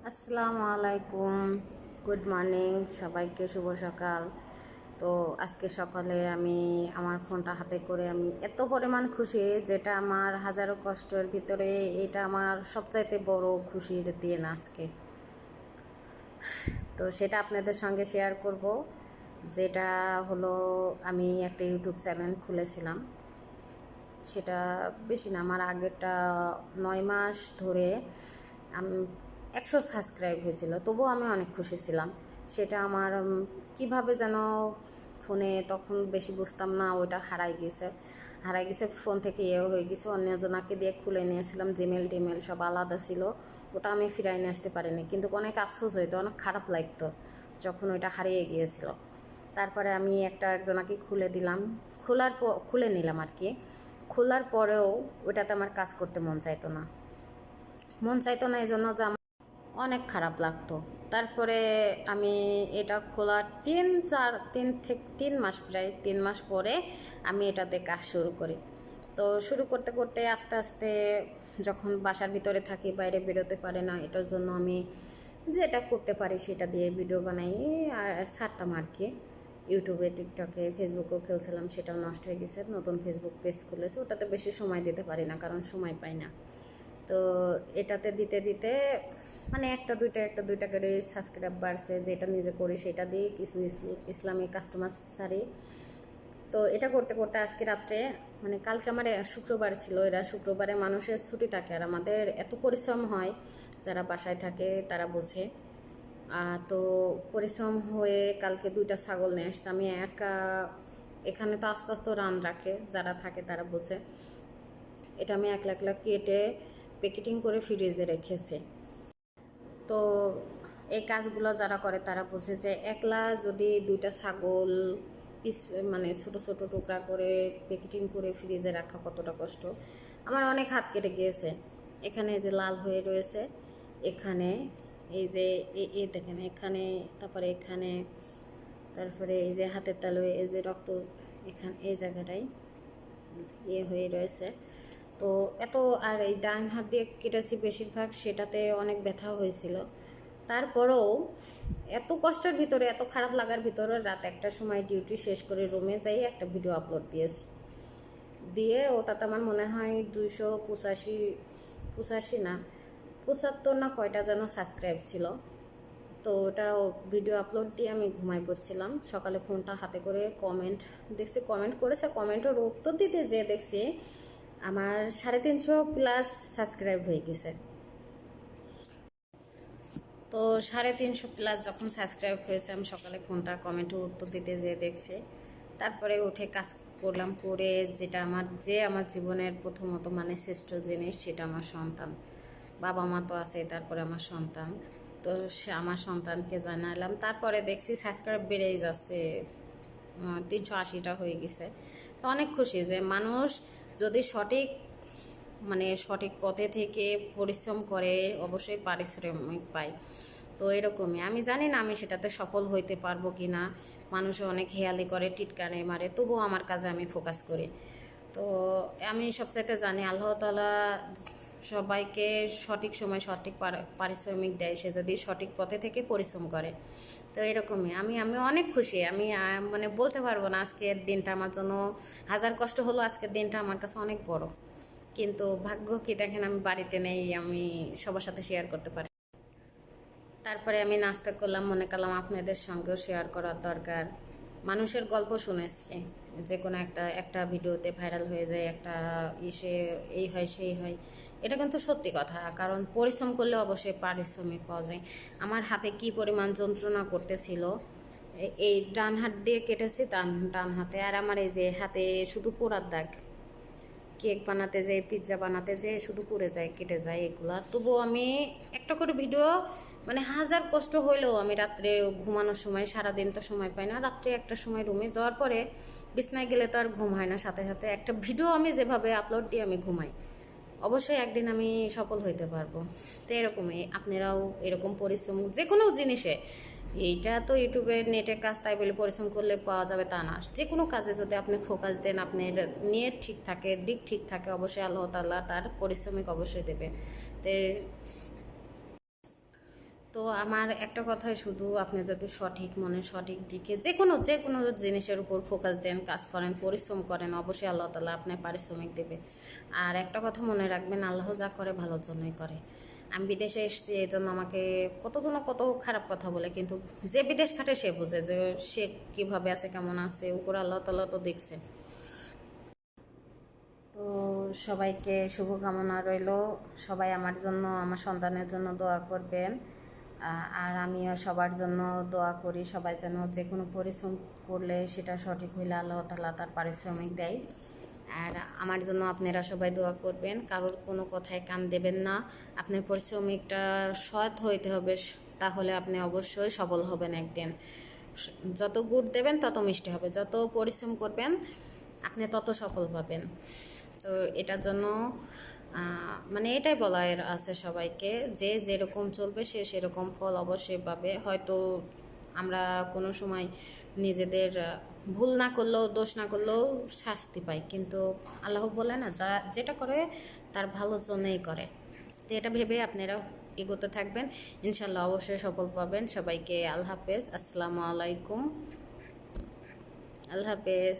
আসসালামু আলাইকুম, good morning সবাইকে, শুভ সকাল। তো আজকে সকালে আমি আমার ফোনটা হাতে করে আমি এত পরিমাণ খুশি, যেটা আমার হাজারো কষ্টের ভিতরে এটা আমার সবচাইতে বড় খুশির দিন আজকে। তো সেটা আপনাদের সঙ্গে শেয়ার করব। যেটা হলো, আমি একটা ইউটিউব চ্যানেল খুলেছিলাম। সেটা বেশি না, আমার আগেরটা 9 মাস ধরে আমি 100 সাবস্ক্রাইব হয়েছিল, তবুও আমি অনেক খুশি ছিলাম। সেটা আমার কিভাবে যেন ফোনে তখন বেশি বুঝতাম না, ওইটা হারাই গেছে ফোন থেকে হয়ে গেছে, অন্যজনাকে দিয়ে খুলে নিয়েছিলাম, জিমেল টিমেল সব আলাদা ছিল, ওটা আমি ফিরাই নিয়ে আসতে পারিনি। কিন্তু অনেক আফসোস হইতো, অনেক খারাপ লাগতো যখন ওইটা হারিয়ে গিয়েছিল। তারপরে আমি একজনাকে খুলে নিলাম আর কি। খোলার পরেও ওইটাতে আমার কাজ করতে মন চাইতো না এই জন্য যে আমার অনেক খারাপ লাগতো। তারপরে আমি এটা খোলার 3 মাস, প্রায় 3 মাস পরে আমি এটাতে কাজ শুরু করি। তো শুরু করতে করতে আস্তে আস্তে যখন বাসার ভিতরে থাকি, বাইরে বেরোতে পারে না, এটার জন্য আমি যেটা করতে পারি সেটা দিয়ে ভিডিও বানাই আর ছাড়তাম আর কি। ইউটিউবে, টিকটকে, ফেসবুকেও খেলছিলাম, সেটাও নষ্ট হয়ে গেছে। নতুন ফেসবুক পেজ খুলেছে, ওটাতে বেশি সময় দিতে পারি না, কারণ সময় পাই না। তো এটাতে দিতে দিতে মানে একটা দুইটা করে সাবস্ক্রাইব বাড়ছে, যেটা নিজে করি সেটা দিয়ে কিছু ইসলামিক কাস্টমার ছাড়ি। তো এটা করতে করতে আজকে রাত্রে, মানে কালকে আমার শুক্রবার ছিল, এরা শুক্রবারে মানুষের ছুটি থাকে, আর আমাদের এত পরিশ্রম হয়, যারা বাসায় থাকে তারা বোঝে। তো পরিশ্রম হয়ে কালকে 2টা ছাগল নিয়ে আসছে। আমি একা, এখানে তো আস্তে আস্তে রান রাখে, যারা থাকে তারা বোঝে। এটা আমি একলা একলা কেটে প্যাকেটিং করে ফ্রিজে রেখেছি। তো এই কাজগুলো যারা করে তারা বোঝে যে একলা যদি 2টা ছাগল পিস, মানে ছোট ছোট টুকরা করে প্যাকেটিং করে ফ্রিজে রাখা কতটা কষ্ট। আমার অনেক হাত কেটে গিয়েছে। এখানে যে লাল হয়ে রয়েছে, এখানে এই যে এই দেখেন, এখানে, তারপরে এখানে, তারপরে এই যে হাতের তালুয় এই যে রক্ত, এখানে এই জায়গাটাই হয়ে রয়েছে। তো এত, আর এই ডান হাত দিয়ে কেটেছি বেশিরভাগ, সেটাতে অনেক ব্যথা হয়েছিল। তারপরেও এত কষ্টের ভিতরে, এত খারাপ লাগার ভিতরে রাত 1টার সময় ডিউটি শেষ করে রুমে যাই একটা ভিডিও আপলোড দিয়ে ওটাতে আমার মনে হয় 285 না 75 না কয়টা যেন সাবস্ক্রাইব ছিল। তো ওটা ভিডিও আপলোড দিয়ে আমি ঘুমাই পড়ছিলাম। সকালে ফোনটা হাতে করে দেখছি, কমেন্ট করেছে, কমেন্টের উত্তর দিতে যে দেখছি আমার 350+ সাবস্ক্রাইব হয়ে গেছে। তো 350+ যখন সাবস্ক্রাইব হয়েছে, আমি সকালে ফোনটা কমেন্টে উত্তর দিতে যেয়ে দেখছি। তারপরে উঠে কাজ করলাম, করে আমার জীবনের প্রথমত মানে শ্রেষ্ঠ জিনিস, সেটা আমার সন্তান। বাবা মা তো আছে, তারপরে আমার সন্তান। তো আমার সন্তানকে জানালাম, তারপরে দেখছি সাবস্ক্রাইব বেড়েই যাচ্ছে, 380টা হয়ে গেছে। তো অনেক খুশি যে মানুষ যদি সঠিক পথে থেকে পরিশ্রম করে, অবশ্যই পারিশ্রমিক পায়। তো এরকমই, আমি জানি না আমি সেটাতে সফল হইতে পারবো কি না। মানুষও অনেক হেয়ালি করে, টিটকারে মারে, তবুও আমার কাজে আমি ফোকাস করি। তো আমি সবচাইতে জানি আল্লাহ তাআলা সবাইকে সঠিক সময় সঠিক পারিশ্রমিক দেয়, সে যদি সঠিক পথে থেকে পরিশ্রম করে। তো এরকমই আমি আমি অনেক খুশি। আমি মানে বলতে পারবো না, আজকের দিনটা আমার জন্য হাজার কষ্ট হলো, আজকের দিনটা আমার কাছে অনেক বড়। কিন্তু ভাগ্য কি দেখেন, আমি বাড়িতে নেই, আমি সবার সাথে শেয়ার করতে পারি। তারপরে আমি নাস্তা করলাম, মনে করলাম আপনাদের সঙ্গেও শেয়ার করার দরকার। মানুষের গল্প শুনেছি, যে কোনো একটা ভিডিওতে ভাইরাল হয়ে যায়, একটা ইসে এই হয় সেই হয়, এটা কিন্তু সত্যি কথা। কারণ পরিশ্রম করলে অবশ্যই পারিশ্রমিক পাওয়া যায়। আমার হাতে কি পরিমাণ যন্ত্রণা করতেছিল, এই ডান হাত দিয়ে কেটেছি, ডান হাতে, আর আমার এই যে হাতে শুধু পোড়ার দাগ। কেক বানাতে যাই, পিৎজা বানাতে যাই, শুধু পুড়ে যায়, কেটে যায় এগুলা। তবুও আমি একটা করে ভিডিও, মানে হাজার কষ্ট হইলেও আমি রাত্রে ঘুমানোর সময়, সারাদিন তো সময় পাই না, রাত্রে একটা সময় রুমে যাওয়ার পরে বিছনায় গেলে তো আর ঘুম হয় না, সাথে সাথে একটা ভিডিও আমি যেভাবে আপলোড দিয়ে আমি ঘুমাই। অবশ্যই একদিন আমি সফল হইতে পারবো। তো এরকমই আপনারাও এরকম পরিশ্রম যে কোনো জিনিসে, এইটা তো ইউটিউবের নেটে কাজ তাই বলে পরিশ্রম করলে পাওয়া যাবে তা না। যে কোনো কাজে যদি আপনি ফোকাস দেন, আপনার নিয়ত ঠিক থাকে, দিক ঠিক থাকে, অবশ্যই আল্লাহ তাআলা তার পরিশ্রমিক অবশ্যই দেবে। তো তো আমার একটা কথাই শুধু, আপনি যদি সঠিক মনে সঠিক দিকে যে কোনো জিনিসের উপর ফোকাস দেন, কাজ করেন, পরিশ্রম করেন, অবশ্যই আল্লাহ তাআলা আপনার পারিশ্রমিক দেবে। আর একটা কথা মনে রাখবেন, আল্লাহ যা করে ভালোর জন্যই করে। আমি বিদেশে এসেছি, এই জন্য আমাকে কত খারাপ কথা বলে, কিন্তু যে বিদেশ খাটে সে বোঝে যে সে কীভাবে আছে, কেমন আছে, উপর আল্লাহ তাআলা তো দেখছে। তো সবাইকে শুভকামনা রইল। সবাই আমার জন্য, আমার সন্তানের জন্য দোয়া করবেন। আর আমিও সবার জন্য দোয়া করি, সবাই যেন যে কোনো পরিশ্রম করলে সেটা সঠিক হইলে আল্লাহ তাআলা তার পারিশ্রমিক দেয়। আর আমার জন্য আপনারা সবাই দোয়া করবেন, কারোর কোনো কথায় কান দেবেন না। আপনার পরিশ্রমিকটা সৎ হইতে হবে, তাহলে আপনি অবশ্যই সফল হবেন একদিন। যত গুড় দেবেন তত মিষ্টি হবে, যত পরিশ্রম করবেন আপনি তত সফল পাবেন। তো এটার জন্য মানে এটাই বলা আছে সবাইকে, যে যেরকম চলবে সে সেরকম ফল অবশ্যই পাবে। হয়তো আমরা কোনো সময় নিজেদের ভুল না করলেও, দোষ না করলেও শাস্তি পাই, কিন্তু আল্লাহ বলে না, যেটা করে তার ভালোর জন্যই করে। তো এটা ভেবে আপনারা এগোতে থাকবেন, ইনশাল্লাহ অবশ্যই সফল পাবেন। সবাইকে আল্লাহ হাফেজ, আসসালামু আলাইকুম, আল্লাহ হাফেজ।